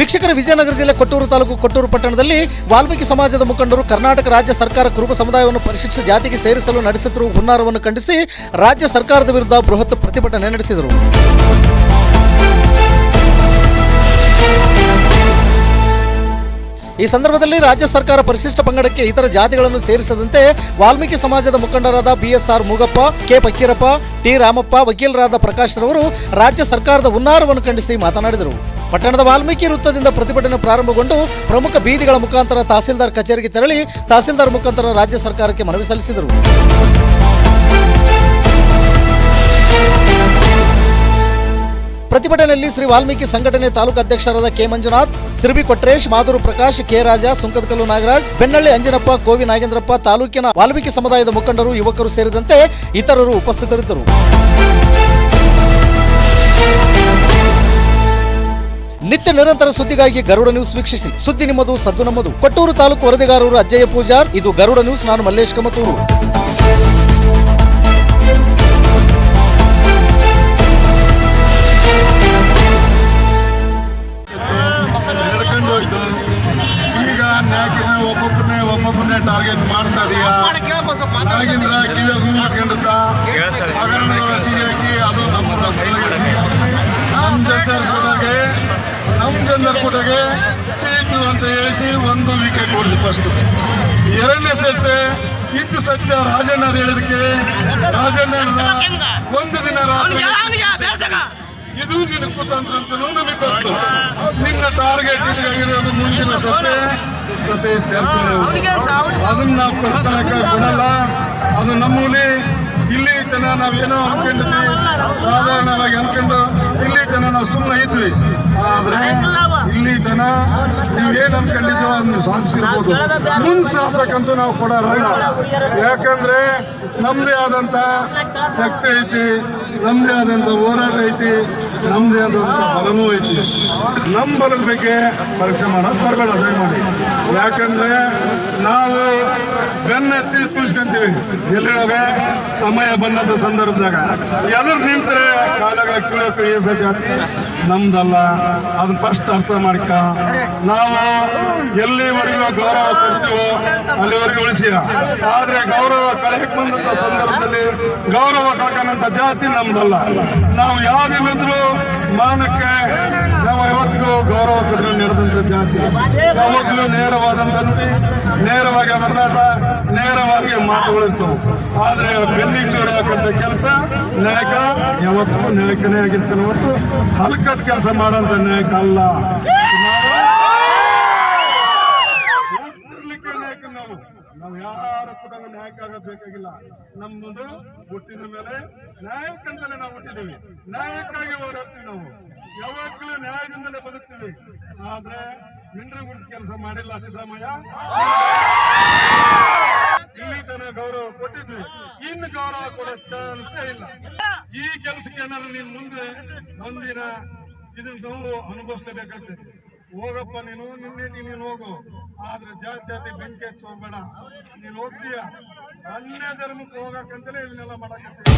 ವೀಕ್ಷಕರ, ವಿಜಯನಗರ ಜಿಲ್ಲೆ ಕೊಟ್ಟೂರು ತಾಲೂಕು ಕೊಟ್ಟೂರು ಪಟ್ಟಣದಲ್ಲಿ ವಾಲ್ಮೀಕಿ ಸಮಾಜದ ಮುಖಂಡರು ಕರ್ನಾಟಕ ರಾಜ್ಯ ಸರ್ಕಾರ ಕುರುಬ ಸಮುದಾಯವನ್ನು ಪರಿಶಿಷ್ಟ ಜಾತಿಗೆ ಸೇರಿಸಲು ನಡೆಸುತ್ತಿರುವ ಹುನ್ನಾರವನ್ನು ಖಂಡಿಸಿ ರಾಜ್ಯ ಸರ್ಕಾರದ ವಿರುದ್ಧ ಬೃಹತ್ ಪ್ರತಿಭಟನೆ ನಡೆಸಿದರು. ಈ ಸಂದರ್ಭದಲ್ಲಿ ರಾಜ್ಯ ಸರ್ಕಾರ ಪರಿಶಿಷ್ಟ ಪಂಗಡಕ್ಕೆ ಇತರ ಜಾತಿಗಳನ್ನು ಸೇರಿಸದಂತೆ ವಾಲ್ಮೀಕಿ ಸಮಾಜದ ಮುಖಂಡರಾದ BSR Moogappa, K Fakkirappa, T Ramappa, ವಕೀಲರಾದ ಪ್ರಕಾಶ್ ರವರು ರಾಜ್ಯ ಸರ್ಕಾರದ ಹುನ್ನಾರವನ್ನು ಖಂಡಿಸಿ ಮಾತನಾಡಿದರು. ಪಟ್ಟಣದ ವಾಲ್ಮೀಕಿ ವೃತ್ತದಿಂದ ಪ್ರತಿಭಟನೆ ಪ್ರಾರಂಭಗೊಂಡು ಪ್ರಮುಖ ಬೀದಿಗಳ ಮುಖಾಂತರ ತಹಸೀಲ್ದಾರ್ ಕಚೇರಿಗೆ ತೆರಳಿ ತಹಸೀಲ್ದಾರ್ ಮುಖಾಂತರ ರಾಜ್ಯ ಸರ್ಕಾರಕ್ಕೆ ಮನವಿ ಸಲ್ಲಿಸಿದರು. ಪ್ರತಿಭಟನೆಯಲ್ಲಿ ಶ್ರೀ ವಾಲ್ಮೀಕಿ ಸಂಘಟನೆ ತಾಲೂಕು ಅಧ್ಯಕ್ಷರಾದ ಕೆ ಮಂಜುನಾಥ್, ಸಿರ್ಬಿ ಕೊಟ್ರೇಶ್, ಮಾದೂರು ಪ್ರಕಾಶ್, ಕೆ ರಾಜ, ಸುಂಕದಕಲ್ಲು ನಾಗರಾಜ್, ಬೆನ್ನಳ್ಳಿ ಅಂಜನಪ್ಪ, ಕೋವಿ ನಾಗೇಂದ್ರಪ್ಪ, ತಾಲೂಕಿನ ವಾಲ್ಮೀಕಿ ಸಮುದಾಯದ ಮುಖಂಡರು, ಯುವಕರು ಸೇರಿದಂತೆ ಇತರರು ಉಪಸ್ಥಿತರಿದ್ದರು. ನಿತ್ಯ ನಿರಂತರ ಸುದ್ದಿಗಾಗಿ ಗರುಡ ನ್ಯೂಸ್ ವೀಕ್ಷಿಸಿ. ಸುದ್ದಿ ನಿಮ್ಮದು, ಸದ್ದು ನಮ್ಮದು. ಕೊಟ್ಟೂರು ತಾಲೂಕು ವರದಿಗಾರರು ಅಜ್ಜಯ್ಯ ಪೂಜಾರ್. ಇದು ಗರುಡ ನ್ಯೂಸ್. ನಾನು ಮಲ್ಲೇಶ್ ಕಮತೂರು. ಒಬ್ಬೊಬ್ಬರನ್ನೇ ಟಾರ್ಗೆಟ್ ಮಾಡ್ತಾ ಇದೀಯಾ? ನಾಗೇಂದ್ರ ಕಿವಿಯ ಹೂವುಕೊಂಡ ಹಗರಣಗಳ ಸಿಹಿಯಾಕಿ ಅದು ನಮ್ಮ ಜನರ್ಪುಟಗೆ ಚೀತು ಅಂತ ಹೇಳಿಸಿ ಒಂದು ವಿಕೆಟ್ ಹೊಡೆದು ಫಸ್ಟ್. ಎರಡನೇ ಸತ್ತೆ ಇದ್ದು ಸತ್ಯ ರಾಜಣ್ಣರು ಹೇಳಿದಕ್ಕೆ ರಾಜಣ್ಣನ ಒಂದು ದಿನ ರಾತ್ರಿ ಇದು ನಿನ್ನ ಕುತಂತ್ರ ಅಂತನೂ ನಮಗೆ ಗೊತ್ತು. ನಿನ್ನ ಟಾರ್ಗೆಟ್ ಇರೋದು ಮುಂದಿನ ಸತೀಶ್ ಜಾರಕಿಹೊಳಿ. ಅದನ್ನ ನಾವು ಕೊಡಲ್ಲ. ಅದು ನಮ್ಮೂಲಿ. ಇಲ್ಲಿ ತನ ನಾವೇನೋ ಅನ್ಕೊಂಡಿದ್ವಿ, ಸಾಧಾರಣವಾಗಿ ಅನ್ಕೊಂಡು ಇಲ್ಲಿ ತನ ನಾವು ಸುಮ್ಮನೆ ಇದ್ವಿ. ಆದ್ರೆ ಇಲ್ಲಿ ತನ ನೀವೇನ್ ಅನ್ಕೊಂಡಿದ್ದೋ ಅದನ್ನ ಸಾಧಿಸಿರ್ಬೋದು. ಶಾಸಕಂತೂ ನಾವು ಕೊಡೋರಲ್ಲ. ಯಾಕಂದ್ರೆ ನಮ್ದೇ ಆದಂತ ಶಕ್ತಿ ಐತಿ, ನಮ್ದೇ ಆದಂತ ಹೋರಾಟ ಐತಿ, ನಮ್ದೇ ಆದಂತ ಬಲನೂ ಐತಿ. ನಮ್ಮ ಬಲದ ಬಗ್ಗೆ ಪರೀಕ್ಷೆ ಮಾಡೋದು ಬರಬೇಡ ದಯಮಾಡಿ. ಯಾಕಂದ್ರೆ ನಾವು ಬೆನ್ನತ್ತಿ ತುಳಿಸ್ಕೊಂತೀವಿ. ಎಲ್ಲಾಗ ಸಮಯ ಬಂದಂತ ಸಂದರ್ಭದಾಗ ಎದುರು ನಿಂತರೆ ಕಾಲಾಗ ಕೀಳೋಕೆ ಏಸ ಜಾತಿ ನಮ್ದಲ್ಲ. ಅದನ್ನ ಫಸ್ಟ್ ಅರ್ಥ ಮಾಡ್ಕ. ನಾವು ಎಲ್ಲಿವರೆಗೂ ಗೌರವ ಕೊಡ್ತೀವೋ ಅಲ್ಲಿವರೆಗೂ ಉಳಿಸಿ. ಆದ್ರೆ ಗೌರವ ಕಳೆಯಕ್ ಬಂದಂತ ಸಂದರ್ಭದಲ್ಲಿ ಗೌರವ ಕಳ್ಕೊಂಡಂತ ಜಾತಿ ನಮ್ದಲ್ಲ. ನಾವು ಯಾವ್ದಿಲ್ಲದ್ರು ಮಾನಕ್ಕೆ ನಾವು ಯಾವತ್ತಿಗೂ ಗೌರವ ಕೊಟ್ಟು ನಡೆದಂತ ಜಾತಿ. ಯಾವಾಗಲೂ ನೇರವಾದಂತ ನುಡಿ, ನೇರವಾಗಿ ಬರದಾಟ, ನೇರವಾಗಿ ಮಾತುಗಳಿರ್ತವೆ. ಆದ್ರೆ ಬೆನ್ನಿ ಚೂರಿ ಹಾಕಂತ ಕೆಲಸ ನಾಯಕ ಯಾವತ್ತೂ ನಾಯಕನೇ ಆಗಿರ್ತಾನೆ ಹೊರತು ಹಲ್ಕಟ್ ಕೆಲಸ ಮಾಡೋಂಥ ನಾಯಕ ಅಲ್ಲ. ನಾವು ಯಾರ ಕೂಡ ನಾಯಕ ಆಗಬೇಕಾಗಿಲ್ಲ. ನಮ್ಮದು ಹುಟ್ಟಿದ ಮೇಲೆ ನಾಯಕಂತಲೇ ನಾವು ಹುಟ್ಟಿದ್ದೀವಿ. ನಾಯಕ್ಕಾಗಿ ಹೋರಾಡ್ತೀವಿ. ನಾವು ಯಾವಾಗಲೂ ನ್ಯಾಯದಿಂದಲೇ ಬದುಕ್ತೀವಿ. ಆದ್ರೆ ಮಿಂಡ್ರಿ ಗುಡಿದ ಕೆಲಸ ಮಾಡಿಲ್ಲ ಸಿದ್ದರಾಮಯ್ಯ. ಇಲ್ಲಿ ತನಕ ಗೌರವ ಕೊಟ್ಟಿದ್ವಿ, ಇನ್ನು ಗೌರವ ಕೊಡೋ ಚಾನ್ಸೇ ಇಲ್ಲ. ಈ ಕೆಲಸಕ್ಕೆ ಏನಾದ್ರು ನೀನ್ ಮುಂದೆ ಒಂದಿನ ಇದನ್ನ ನೋವು ಅನುಭವಿಸ್ಲೇಬೇಕಾಗ್ತೈತಿ. ಹೋಗಪ್ಪ ನೀನು ನೀನು ಹೋಗು. ಆದ್ರೆ ಜಾತಿ ಬೆಂಕಿ ಹಚ್ಚಿ ಹೋಗ್ಬೇಡ. ನೀನ್ ಹೋಗ್ತೀಯ ಅನ್ಯ ಧರ್ಮಕ್ಕೆ ಹೋಗಕ್ಕಂತಲೇ ಇವನ್ನೆಲ್ಲ ಮಾಡಕತ್ತೀವಿ.